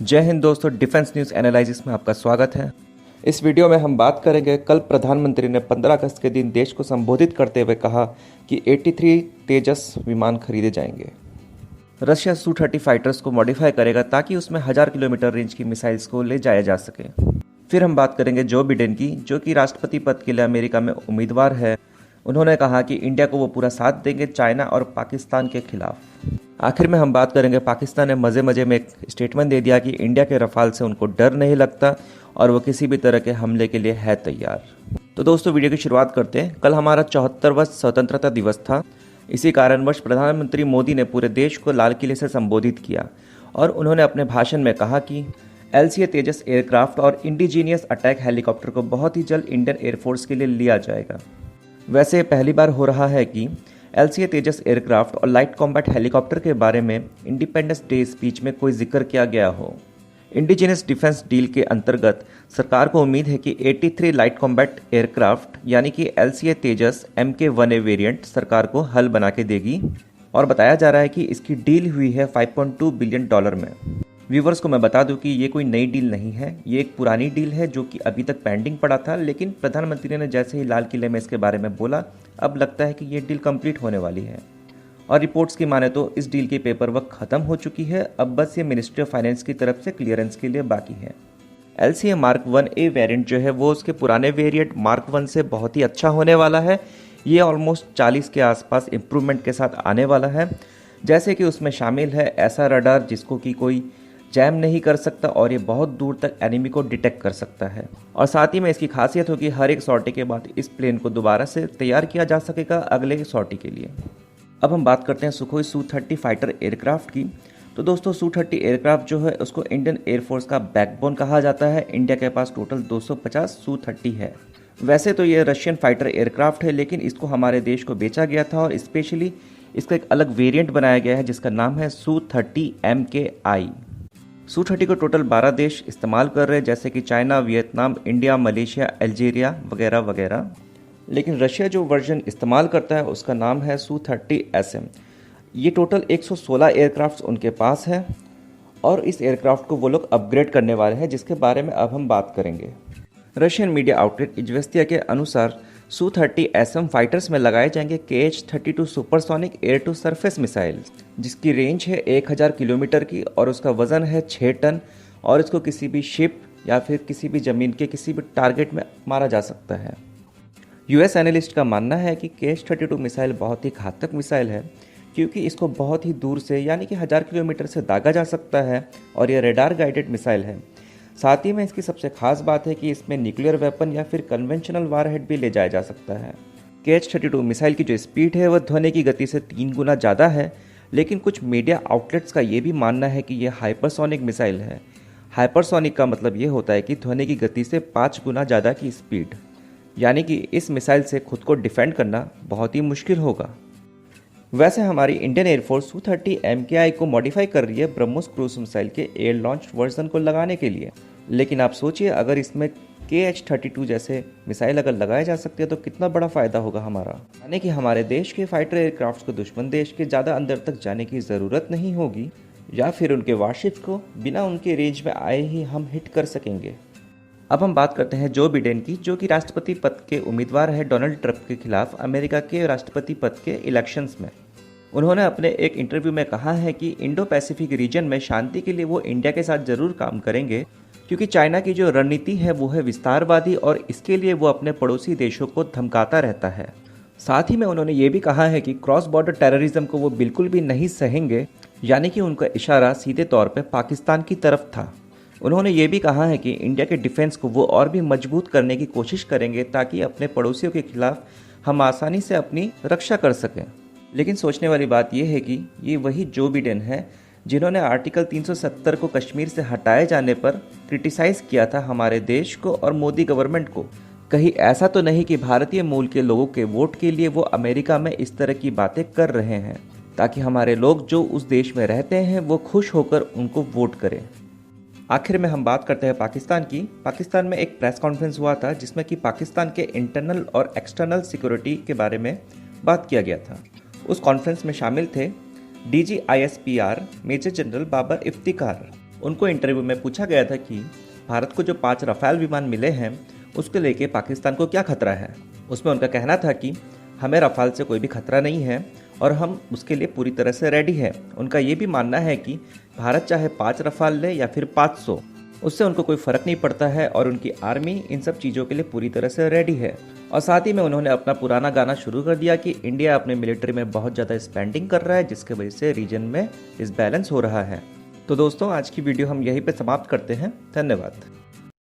जय हिंद दोस्तों, defence news analysis में आपका स्वागत है। इस वीडियो में हम बात करेंगे कल प्रधानमंत्री ने 15 अगस्त के दिन देश को संबोधित करते हुए कहा कि 83 तेजस विमान खरीदे जाएंगे। रशिया Su-30 फाइटर्स को मॉडिफाई करेगा ताकि उसमें 1000 किलोमीटर रेंज की मिसाइल्स को ले जाया जा सके। फिर हम बात करेंगे जो बिडेन की, जो कि राष्ट्रपति पद के लिए अमेरिका में उम्मीदवार है। उन्होंने कहा कि इंडिया को वो पूरा साथ देंगे चाइना और पाकिस्तान के खिलाफ। आखिर में हम बात करेंगे पाकिस्तान ने मज़े में एक स्टेटमेंट दे दिया कि इंडिया के रफाल से उनको डर नहीं लगता और वो किसी भी तरह के हमले के लिए है तैयार। तो दोस्तों, वीडियो की शुरुआत करते हैं। कल हमारा 74वां स्वतंत्रता दिवस था। इसी कारणवश प्रधानमंत्री मोदी ने पूरे देश को लाल किले से संबोधित किया और उन्होंने अपने भाषण में कहा कि LCA तेजस एयरक्राफ्ट और इंडिजीनियस अटैक हेलीकॉप्टर को बहुत ही जल्द इंडियन एयरफोर्स के लिए लिया जाएगा। वैसे पहली बार हो रहा है कि LCA तेजस एयरक्राफ्ट और लाइट कॉम्बैट हेलीकॉप्टर के बारे में इंडिपेंडेंस डे स्पीच में कोई जिक्र किया गया हो। इंडिजिनस डिफेंस डील के अंतर्गत सरकार को उम्मीद है कि 83 लाइट कॉम्बैट एयरक्राफ्ट यानी कि LCA तेजस MK-1A वेरिएंट सरकार को हल बना के देगी और बताया जा रहा है कि इसकी डील हुई है $5.2 बिलियन में। व्यूवर्स को मैं बता दूं कि ये कोई नई डील नहीं है, ये एक पुरानी डील है जो कि अभी तक पेंडिंग पड़ा था, लेकिन प्रधानमंत्री ने जैसे ही लाल किले में इसके बारे में बोला, अब लगता है कि ये डील कंप्लीट होने वाली है। और रिपोर्ट्स की माने तो इस डील की पेपर वर्क खत्म हो चुकी है, अब बस ये मिनिस्ट्री ऑफ फाइनेंस की तरफ से क्लियरेंस के लिए बाकी है। LCA मार्क 1A वेरिएंट जो है वो उसके पुराने वेरिएंट मार्क 1 से बहुत ही अच्छा होने वाला है। ये ऑलमोस्ट 40 के आसपास इम्प्रूवमेंट के साथ आने वाला है। जैसे कि उसमें शामिल है ऐसा रडार जिसको कि कोई जैम नहीं कर सकता और ये बहुत दूर तक एनिमी को डिटेक्ट कर सकता है। और साथ ही में इसकी खासियत होगी हर एक सॉर्टी के बाद इस प्लेन को दोबारा से तैयार किया जा सकेगा अगले सॉर्टी के लिए। अब हम बात करते हैं सुखोई Su-30 फाइटर एयरक्राफ्ट की। तो दोस्तों, Su-30 एयरक्राफ्ट जो है उसको इंडियन एयरफोर्स का बैकबोन कहा जाता है। इंडिया के पास टोटल 250 Su-30 है। वैसे तो ये रशियन फाइटर एयरक्राफ्ट है, लेकिन इसको हमारे देश को बेचा गया था और स्पेशली इसका एक अलग वेरिएंट बनाया गया है जिसका नाम है Su-30 MKI। Su-30 को टोटल 12 देश इस्तेमाल कर रहे हैं, जैसे कि China, Vietnam, India, Malaysia, Algeria वगैरह वगैरह। लेकिन रशिया जो वर्जन इस्तेमाल करता है उसका नाम है Su-30 SM। ये टोटल 116 एयरक्राफ्ट्स उनके पास है और इस एयरक्राफ्ट को वो लोग अपग्रेड करने वाले हैं, जिसके बारे में अब हम बात करेंगे। रशियन मीडिया आउटलेट इजवेस्तिया के अनुसार Su-30 SM फाइटर्स में लगाए जाएंगे KH-32 supersonic air to surface missile, जिसकी रेंज है 1000 किलोमीटर की और उसका वजन है 6 टन और इसको किसी भी शिप या फिर किसी भी ज़मीन के किसी भी टारगेट में मारा जा सकता है। US एनालिस्ट का मानना है कि KH-32 मिसाइल बहुत ही घातक मिसाइल है, क्योंकि इसको बहुत ही दूर से यानी कि 1000 किलोमीटर से दागा जा सकता है और यह रेडार गाइडेड मिसाइल है। साथ ही में इसकी सबसे खास बात है कि इसमें न्यूक्लियर वेपन या फिर कन्वेंशनल वारहेड भी ले जाया जा सकता है। KH-32 मिसाइल की जो स्पीड है वह ध्वनि की गति से 3 गुना ज़्यादा है, लेकिन कुछ मीडिया आउटलेट्स का ये भी मानना है कि यह हाइपरसोनिक मिसाइल है। हाइपरसोनिक का मतलब ये होता है कि ध्वनि की गति से 5 गुना ज़्यादा की स्पीड, यानी कि इस मिसाइल से खुद को डिफेंड करना बहुत ही मुश्किल होगा। वैसे हमारी इंडियन एयरफोर्स Su-30 MKI को मॉडिफाई कर रही है ब्रह्मोस क्रूज मिसाइल के एयर लॉन्च वर्जन को लगाने के लिए, लेकिन आप सोचिए अगर इसमें KH-32 जैसे मिसाइल अगर लगाए जा सकते हैं तो कितना बड़ा फ़ायदा होगा हमारा। यानी कि हमारे देश के फाइटर एयरक्राफ्ट को दुश्मन देश के ज़्यादा अंदर तक जाने की ज़रूरत नहीं होगी या फिर उनके वारशिप्स को बिना उनके रेंज में आए ही हम हिट कर सकेंगे। अब हम बात करते हैं जो बिडेन की, जो कि राष्ट्रपति पद के उम्मीदवार है डोनाल्ड ट्रंप के खिलाफ अमेरिका के राष्ट्रपति पद के इलेक्शंस में। उन्होंने अपने एक इंटरव्यू में कहा है कि इंडो पैसिफिक रीजन में शांति के लिए वो इंडिया के साथ ज़रूर काम करेंगे, क्योंकि चाइना की जो रणनीति है वो है विस्तारवादी और इसके लिए वो अपने पड़ोसी देशों को धमकाता रहता है। साथ ही में उन्होंने ये भी कहा है कि क्रॉस बॉर्डर टेररिज्म को वो बिल्कुल भी नहीं सहेंगे, यानी कि उनका इशारा सीधे तौर पर पाकिस्तान की तरफ था। उन्होंने ये भी कहा है कि इंडिया के डिफेंस को वो और भी मजबूत करने की कोशिश करेंगे ताकि अपने पड़ोसियों के खिलाफ हम आसानी से अपनी रक्षा कर सकें। लेकिन सोचने वाली बात यह है कि ये वही जो बिडेन है जिन्होंने आर्टिकल 370 को कश्मीर से हटाए जाने पर क्रिटिसाइज़ किया था हमारे देश को और मोदी गवर्नमेंट को। कहीं ऐसा तो नहीं कि भारतीय मूल के लोगों के वोट के लिए वो अमेरिका में इस तरह की बातें कर रहे हैं ताकि हमारे लोग जो उस देश में रहते हैं वो खुश होकर उनको वोट करें। आखिर में हम बात करते हैं पाकिस्तान की। पाकिस्तान में एक प्रेस कॉन्फ्रेंस हुआ था जिसमें कि पाकिस्तान के इंटरनल और एक्सटर्नल सिक्योरिटी के बारे में बात किया गया था। उस कॉन्फ्रेंस में शामिल थे DG ISPR major general Babar Iftikhar, उनको इंटरव्यू में पूछा गया था कि भारत को जो 5 राफेल विमान मिले हैं उसको लेके पाकिस्तान को क्या खतरा है। उसमें उनका कहना था कि हमें राफेल से कोई भी खतरा नहीं है और हम उसके लिए पूरी तरह से रेडी हैं। उनका ये भी मानना है कि भारत चाहे 5 राफेल ले या फिर 500, उससे उनको कोई फ़र्क नहीं पड़ता है और उनकी आर्मी इन सब चीज़ों के लिए पूरी तरह से रेडी है। और साथ ही में उन्होंने अपना पुराना गाना शुरू कर दिया कि इंडिया अपने मिलिट्री में बहुत ज़्यादा स्पेंडिंग कर रहा है, जिसके वजह से रीजन में डिसबैलेंस हो रहा है। तो दोस्तों, आज की वीडियो हम यहीं पे समाप्त करते हैं। धन्यवाद।